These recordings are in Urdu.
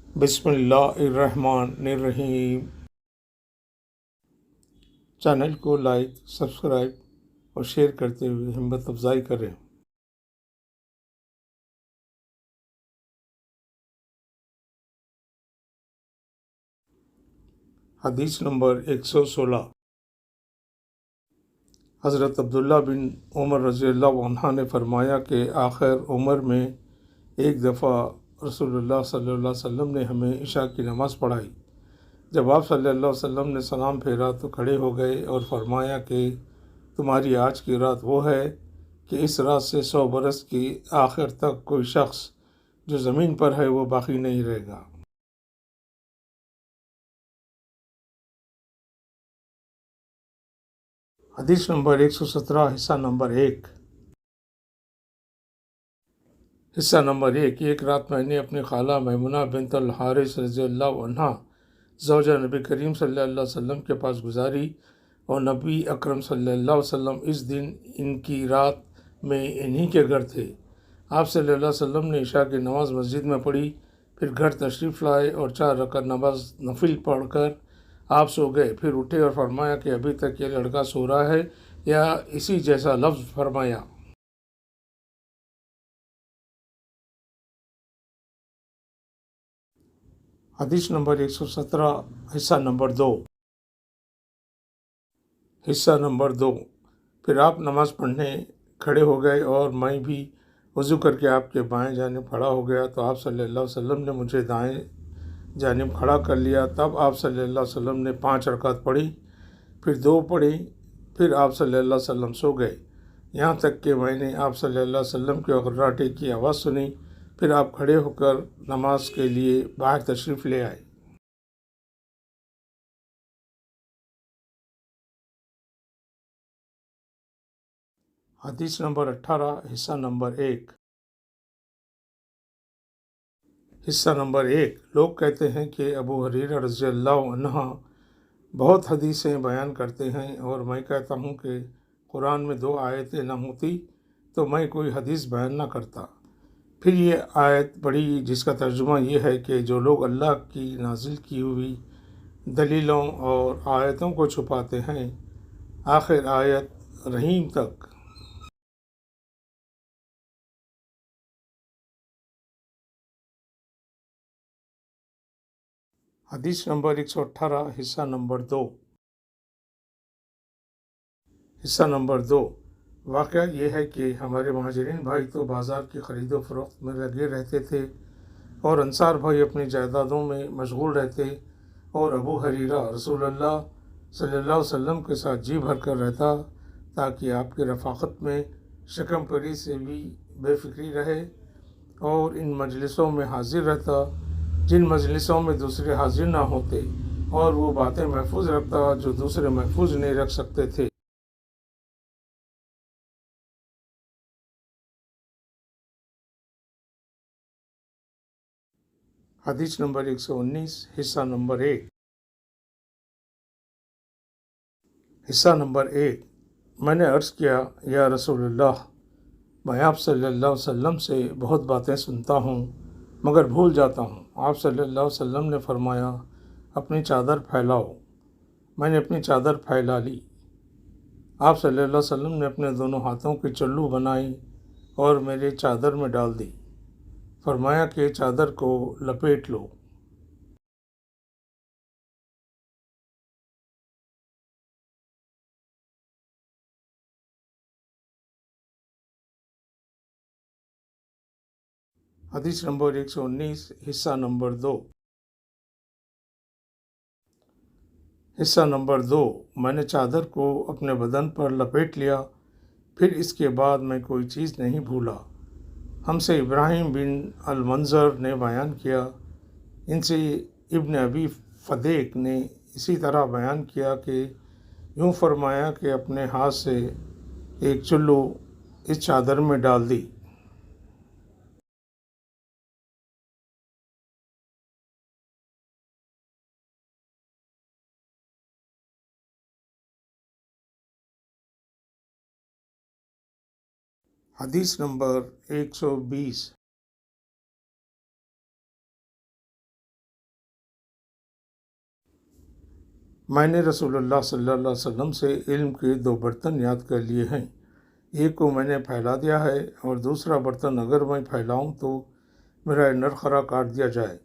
بسم اللہ الرحمن الرحیم۔ چینل کو لائک، سبسکرائب اور شیئر کرتے ہوئے ہمت افزائی کریں۔ حدیث نمبر 116۔ حضرت عبداللہ بن عمر رضی اللہ عنہ نے فرمایا کہ آخر عمر میں ایک دفعہ رسول اللہ صلی اللہ علیہ وسلم نے ہمیں عشاء کی نماز پڑھائی۔ جب آپ صلی اللہ علیہ وسلم نے سلام پھیرا تو کھڑے ہو گئے اور فرمایا کہ تمہاری آج کی رات وہ ہے کہ اس رات سے 100 برس کی آخر تک کوئی شخص جو زمین پر ہے وہ باقی نہیں رہے گا۔ حدیث نمبر 117۔ حصہ نمبر 1۔ حصہ نمبر 1۔ ایک رات میں نے اپنی خالہ میمونہ بنت الحارث رضی اللہ عنہا زوجہ نبی کریم صلی اللہ علیہ وسلم کے پاس گزاری، اور نبی اکرم صلی اللہ علیہ وسلم اس دن ان کی رات میں انہی کے گھر تھے۔ آپ صلی اللہ علیہ وسلم نے عشاء کی نماز مسجد میں پڑھی، پھر گھر تشریف لائے اور 4 رکعت نماز نفل پڑھ کر آپ سو گئے۔ پھر اٹھے اور فرمایا کہ ابھی تک یہ لڑکا سو رہا ہے، یا اسی جیسا لفظ فرمایا۔ حدیث نمبر 117۔ حصہ نمبر 2۔ حصہ نمبر 2۔ پھر آپ نماز پڑھنے کھڑے ہو گئے اور میں بھی وضو کر کے آپ کے بائیں جانب کھڑا ہو گیا، تو آپ صلی اللہ علیہ وسلم نے مجھے دائیں جانب کھڑا کر لیا۔ تب آپ صلی اللہ علیہ وسلم نے 5 رکعت پڑھی، پھر 2 پڑھی، پھر آپ صلی اللہ علیہ وسلم سو گئے، یہاں تک کہ میں نے آپ صلی اللہ علیہ وسلم کے غراٹے کی آواز سنی۔ پھر آپ کھڑے ہو کر نماز کے لیے باہر تشریف لے آئے۔ حدیث نمبر 18۔ حصہ نمبر 1۔ حصہ نمبر 1۔ لوگ کہتے ہیں کہ ابو ہریرہ رضی اللہ عنہ بہت حدیثیں بیان کرتے ہیں، اور میں کہتا ہوں کہ قرآن میں 2 آیتیں نہ ہوتی تو میں کوئی حدیث بیان نہ کرتا۔ پھر یہ آیت پڑھی جس کا ترجمہ یہ ہے کہ جو لوگ اللہ کی نازل کی ہوئی دلیلوں اور آیتوں کو چھپاتے ہیں، آخر آیت رحیم تک۔ حدیث نمبر 118۔ حصہ نمبر 2۔ حصہ نمبر 2۔ واقعہ یہ ہے کہ ہمارے مہاجرین بھائی تو بازار کی خرید و فروخت میں لگے رہتے تھے، اور انصار بھائی اپنی جائیدادوں میں مشغول رہتے، اور ابو ہریرہ رسول اللہ صلی اللہ علیہ وسلم کے ساتھ جی بھر کر رہتا تاکہ آپ کی رفاقت میں شکم پری سے بھی بے فکری رہے، اور ان مجلسوں میں حاضر رہتا جن مجلسوں میں دوسرے حاضر نہ ہوتے، اور وہ باتیں محفوظ رکھتا جو دوسرے محفوظ نہیں رکھ سکتے تھے۔ حدیث نمبر 119۔ حصہ نمبر 1۔ حصہ نمبر 1۔ میں نے عرض کیا، یا رسول اللہ، میں آپ صلی اللہ علیہ وسلم سے بہت باتیں سنتا ہوں مگر بھول جاتا ہوں۔ آپ صلی اللہ علیہ وسلم نے فرمایا، اپنی چادر پھیلاؤ۔ میں نے اپنی چادر پھیلا لی۔ آپ صلی اللہ علیہ وسلم نے اپنے دونوں ہاتھوں کی چلو بنائی اور میرے چادر میں ڈال دی، فرمایا کہ چادر کو لپیٹ لو۔ حدیث نمبر 119۔ حصہ نمبر 2۔ حصہ نمبر 2۔ میں نے چادر کو اپنے بدن پر لپیٹ لیا، پھر اس کے بعد میں کوئی چیز نہیں بھولا۔ ہم سے ابراہیم بن المنذر نے بیان کیا، ان سے ابن ابی فدیک نے اسی طرح بیان کیا کہ یوں فرمایا کہ اپنے ہاتھ سے ایک چلو اس چادر میں ڈال دی۔ حدیث نمبر 120۔ میں نے رسول اللہ صلی اللہ علیہ وسلم سے علم کے 2 برتن یاد کر لیے ہیں، ایک کو میں نے پھیلا دیا ہے اور دوسرا برتن اگر میں پھیلاؤں تو میرا نرخرا کاٹ دیا جائے۔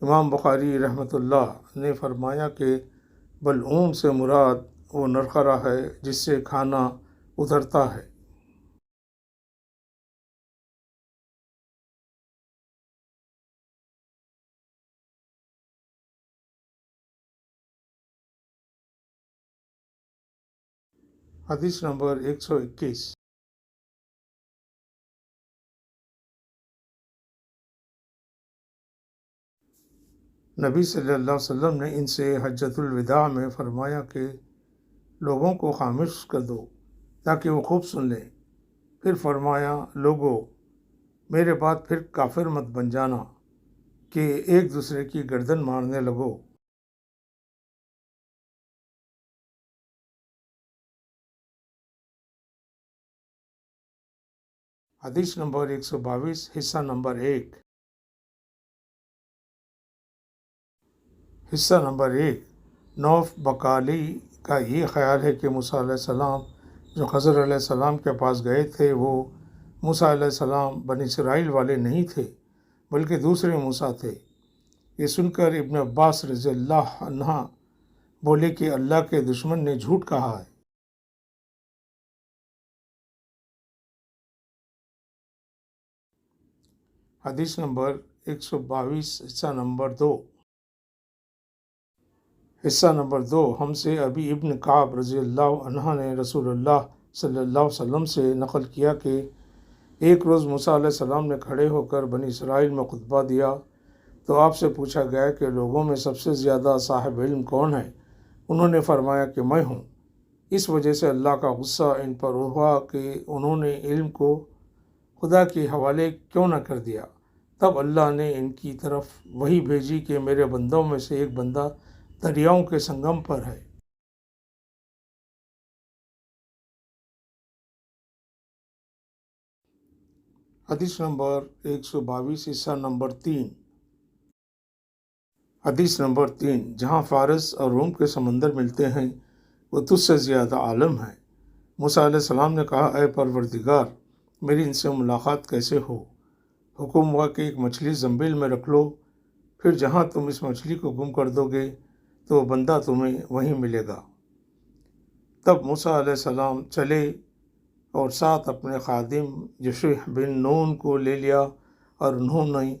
امام بخاری رحمۃ اللہ نے فرمایا کہ بلعوم سے مراد وہ نرخرا ہے جس سے کھانا اترتا ہے۔ حدیث نمبر 121۔ نبی صلی اللہ علیہ وسلم نے ان سے حجۃ الوداع میں فرمایا کہ لوگوں کو خاموش کر دو تاکہ وہ خوب سن لیں۔ پھر فرمایا، لوگو میرے بعد پھر کافر مت بن جانا کہ ایک دوسرے کی گردن مارنے لگو۔ حدیث نمبر 122، حصہ نمبر 1۔ حصہ نمبر 1۔ نوف بقالی کا یہ خیال ہے کہ موسیٰ علیہ السلام جو خضر علیہ السلام کے پاس گئے تھے وہ موسیٰ علیہ السلام بنی اسرائیل والے نہیں تھے بلکہ دوسرے موسیٰ تھے۔ یہ سن کر ابن عباس رضی اللہ عنہ بولے کہ اللہ کے دشمن نے جھوٹ کہا ہے۔ حدیث نمبر 122، حصہ نمبر 2۔ حصہ نمبر 2۔ ہم سے ابی ابن کعب رضی اللہ عنہ نے رسول اللہ صلی اللہ علیہ وسلم سے نقل کیا کہ ایک روز موسیٰ علیہ السلام نے کھڑے ہو کر بنی اسرائیل میں خطبہ دیا تو آپ سے پوچھا گیا کہ لوگوں میں سب سے زیادہ صاحب علم کون ہے؟ انہوں نے فرمایا کہ میں ہوں۔ اس وجہ سے اللہ کا غصہ ان پر ہوا کہ انہوں نے علم کو خدا کے حوالے کیوں نہ کر دیا۔ تب اللہ نے ان کی طرف وحی بھیجی کہ میرے بندوں میں سے ایک بندہ دریاؤں کے سنگم پر ہے۔ حدیث نمبر 122، حصہ نمبر 3۔ حدیث نمبر 3۔ جہاں فارس اور روم کے سمندر ملتے ہیں وہ تجھ سے زیادہ عالم ہیں۔ موسیٰ علیہ السلام نے کہا، اے پروردگار، میری ان سے ملاقات کیسے ہو؟ حکم ہوا کہ ایک مچھلی زنبیل میں رکھ لو، پھر جہاں تم اس مچھلی کو گم کر دو گے تو وہ بندہ تمہیں وہیں ملے گا۔ تب موسیٰ علیہ السلام چلے اور ساتھ اپنے خادم یشوع بن نون کو لے لیا اور انہوں نے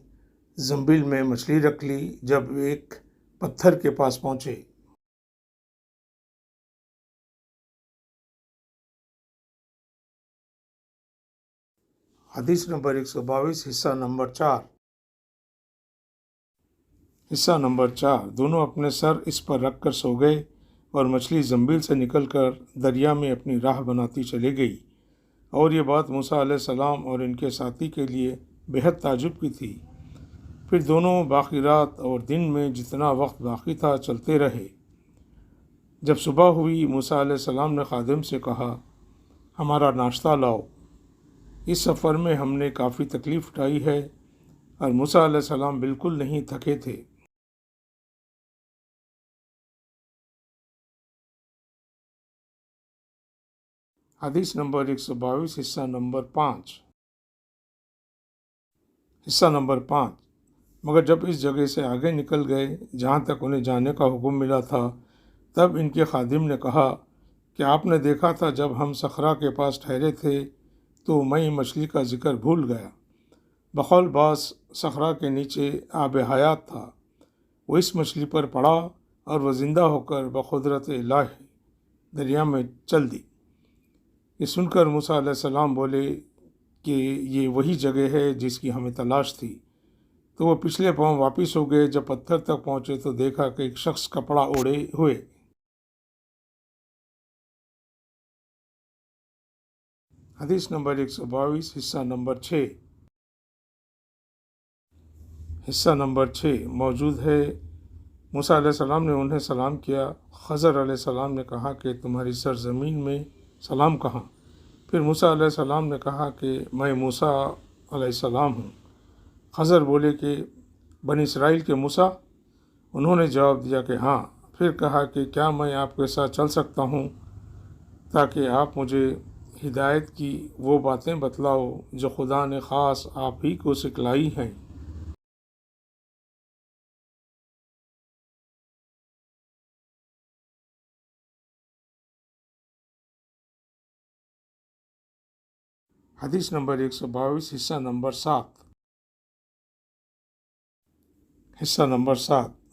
زنبیل میں مچھلی رکھ لی۔ جب ایک پتھر کے پاس پہنچے حدیث نمبر 122، حصہ نمبر 4۔ حصہ نمبر 4۔ دونوں اپنے سر اس پر رکھ کر سو گئے اور مچھلی زنبیل سے نکل کر دریا میں اپنی راہ بناتی چلی گئی، اور یہ بات موسیٰ علیہ السلام اور ان کے ساتھی کے لیے بہت تعجب کی تھی۔ پھر دونوں باقی رات اور دن میں جتنا وقت باقی تھا چلتے رہے۔ جب صبح ہوئی موسیٰ علیہ السلام نے خادم سے کہا، ہمارا ناشتہ لاؤ، اس سفر میں ہم نے کافی تکلیف اٹھائی ہے، اور موسیٰ علیہ السلام بالکل نہیں تھکے تھے۔ حدیث نمبر 122، حصہ نمبر 5۔ حصہ نمبر 5۔ مگر جب اس جگہ سے آگے نکل گئے جہاں تک انہیں جانے کا حکم ملا تھا، تب ان کے خادم نے کہا کہ آپ نے دیکھا تھا جب ہم صخرہ کے پاس ٹھہرے تھے تو میں مچھلی کا ذکر بھول گیا۔ بقول بعض صخرہ کے نیچے آب حیات تھا، وہ اس مچھلی پر پڑا اور وہ زندہ ہو کر بقدرت الہی دریا میں چل دی۔ یہ سن کر موسیٰ علیہ السلام بولے کہ یہ وہی جگہ ہے جس کی ہمیں تلاش تھی۔ تو وہ پچھلے پاؤں واپس ہو گئے۔ جب پتھر تک پہنچے تو دیکھا کہ ایک شخص کپڑا اوڑھے ہوئے حدیث نمبر 122، حصہ نمبر 6۔ حصہ نمبر 6۔ موجود ہے موسیٰ علیہ السلام نے انہیں سلام کیا۔ خضر علیہ السلام نے کہا کہ تمہاری سرزمین میں سلام کہاں؟ پھر موسیٰ علیہ السلام نے کہا کہ میں موسیٰ علیہ السلام ہوں۔ خضر بولے کہ بنی اسرائیل کے موسیٰ؟ انہوں نے جواب دیا کہ ہاں۔ پھر کہا کہ کیا میں آپ کے ساتھ چل سکتا ہوں تاکہ آپ مجھے ہدایت کی وہ باتیں بتلاؤ جو خدا نے خاص آپ ہی کو سکھلائی ہیں۔ حدیث نمبر 122، حصہ نمبر 7۔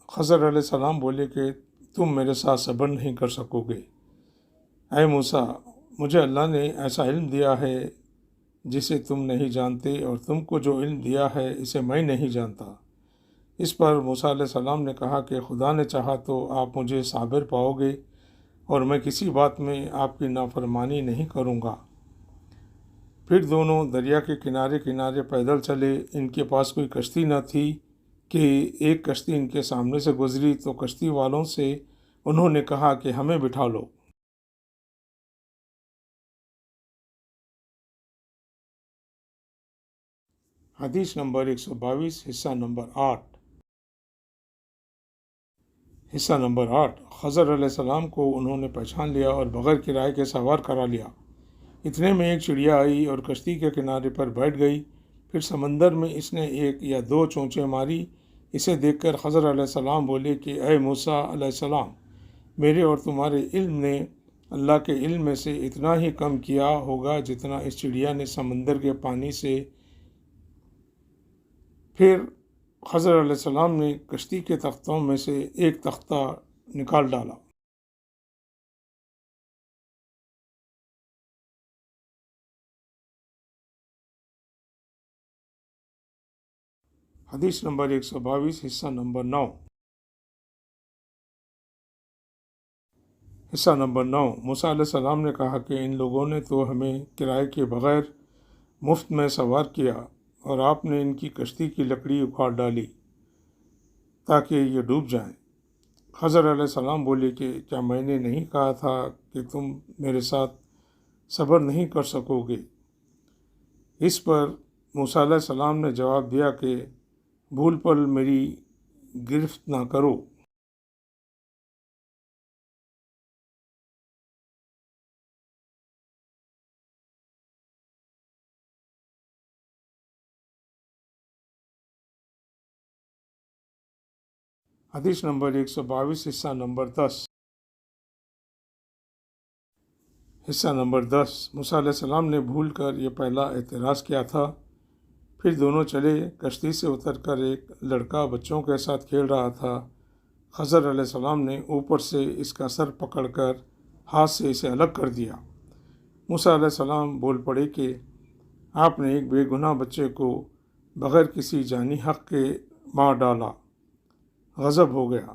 خضر علیہ السلام بولے کہ تم میرے ساتھ صبر نہیں کر سکو گے۔ اے موسیٰ، مجھے اللہ نے ایسا علم دیا ہے جسے تم نہیں جانتے، اور تم کو جو علم دیا ہے اسے میں نہیں جانتا۔ اس پر موسیٰ علیہ السلام نے کہا کہ خدا نے چاہا تو آپ مجھے صابر پاؤ گے، اور میں کسی بات میں آپ کی نافرمانی نہیں کروں گا۔ پھر دونوں دریا کے کنارے کنارے پیدل چلے۔ ان کے پاس کوئی کشتی نہ تھی کہ ایک کشتی ان کے سامنے سے گزری تو کشتی والوں سے انہوں نے کہا کہ ہمیں بٹھا لو۔ حدیث نمبر 122، حصہ نمبر 8۔ خضر علیہ السلام کو انہوں نے پہچان لیا اور بغیر کرائے کے سوار کرا لیا۔ اتنے میں ایک چڑیا آئی اور کشتی کے کنارے پر بیٹھ گئی۔ پھر سمندر میں اس نے 1 یا 2 چونچیں ماری۔ اسے دیکھ کر خضر علیہ السلام بولے کہ اے موسیٰ علیہ السلام، میرے اور تمہارے علم نے اللہ کے علم میں سے اتنا ہی کم کیا ہوگا جتنا اس چڑیا نے سمندر کے پانی سے۔ پھر خضر علیہ السلام نے کشتی کے تختوں میں سے ایک تختہ نکال ڈالا۔ حدیث نمبر 122، حصہ نمبر 9۔ موسیٰ علیہ السلام نے کہا کہ ان لوگوں نے تو ہمیں کرائے کے بغیر مفت میں سوار کیا، اور آپ نے ان کی کشتی کی لکڑی اکھاڑ ڈالی تاکہ یہ ڈوب جائیں۔ خضر علیہ السلام بولے کہ کیا میں نے نہیں کہا تھا کہ تم میرے ساتھ صبر نہیں کر سکو گے؟ اس پر موسیٰ علیہ السلام نے جواب دیا کہ بھول پر میری گرفت نہ کرو۔ حدیث نمبر 122، حصہ نمبر 10۔ موسیٰ علیہ السلام نے بھول کر یہ پہلا اعتراض کیا تھا۔ پھر دونوں چلے۔ کشتی سے اتر کر ایک لڑکا بچوں کے ساتھ کھیل رہا تھا۔ خضر علیہ السلام نے اوپر سے اس کا سر پکڑ کر ہاتھ سے اسے الگ کر دیا۔ موسیٰ علیہ السلام بول پڑے کہ آپ نے ایک بے گناہ بچے کو بغیر کسی جانی حق کے مار ڈالا۔ غضب ہو گیا۔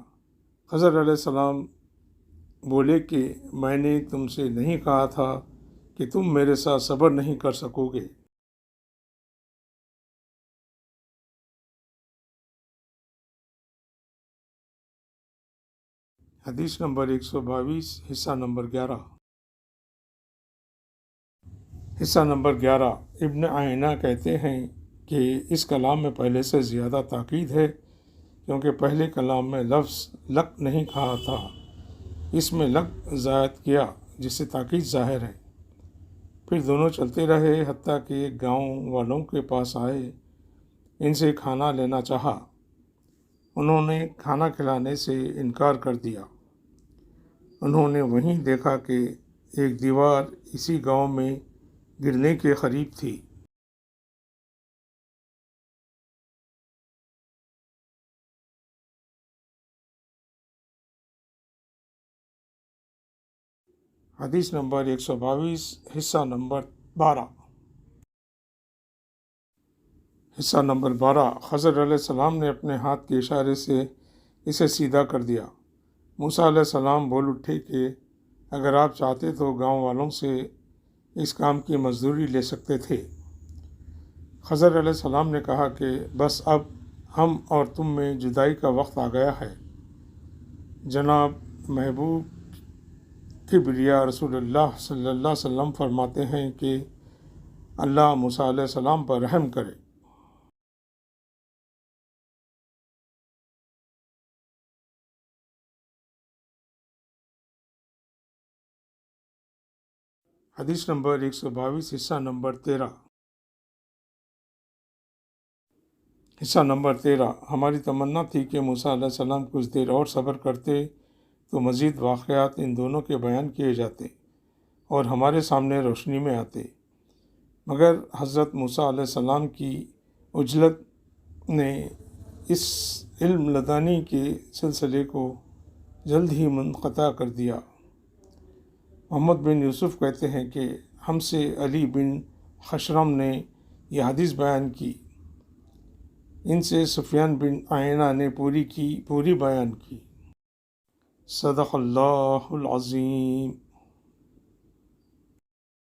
خضر علیہ السلام بولے کہ میں نے تم سے نہیں کہا تھا کہ تم میرے ساتھ صبر نہیں کر سکو گے؟ حدیث نمبر 122، حصہ نمبر 11۔ ابن آئینہ کہتے ہیں کہ اس کلام میں پہلے سے زیادہ تاکید ہے، کیونکہ پہلے کلام میں لفظ لک نہیں کہا تھا، اس میں لک زائد کیا جس سے تاکید ظاہر ہے۔ پھر دونوں چلتے رہے حتیٰ کہ ایک گاؤں والوں کے پاس آئے۔ ان سے کھانا لینا چاہا، انہوں نے کھانا کھلانے سے انکار کر دیا۔ انہوں نے وہیں دیکھا کہ ایک دیوار اسی گاؤں میں گرنے کے قریب تھی۔ حدیث نمبر 122، حصہ نمبر 12۔ خضر علیہ السلام نے اپنے ہاتھ کے اشارے سے اسے سیدھا کر دیا۔ موسیٰ علیہ السلام بول اٹھے کہ اگر آپ چاہتے تو گاؤں والوں سے اس کام کی مزدوری لے سکتے تھے۔ خضر علیہ السلام نے کہا کہ بس اب ہم اور تم میں جدائی کا وقت آ گیا ہے۔ جناب محبوب کبریا رسول اللہ صلی اللہ علیہ وسلم فرماتے ہیں کہ اللہ موسیٰ علیہ السلام پر رحم کرے۔ حدیث نمبر 122 حصہ نمبر 13۔ حصہ نمبر 13۔ ہماری تمنا تھی کہ موسیٰ علیہ السلام کچھ دیر اور صبر کرتے تو مزید واقعات ان دونوں کے بیان کیے جاتے اور ہمارے سامنے روشنی میں آتے، مگر حضرت موسیٰ علیہ السلام کی عجلت نے اس علم لدانی کے سلسلے کو جلد ہی منقطع کر دیا۔ محمد بن یوسف کہتے ہیں کہ ہم سے علی بن خشرم نے یہ حدیث بیان کی، ان سے سفیان بن عیینہ نے پوری بیان کی۔ صدق اللہ العظیم۔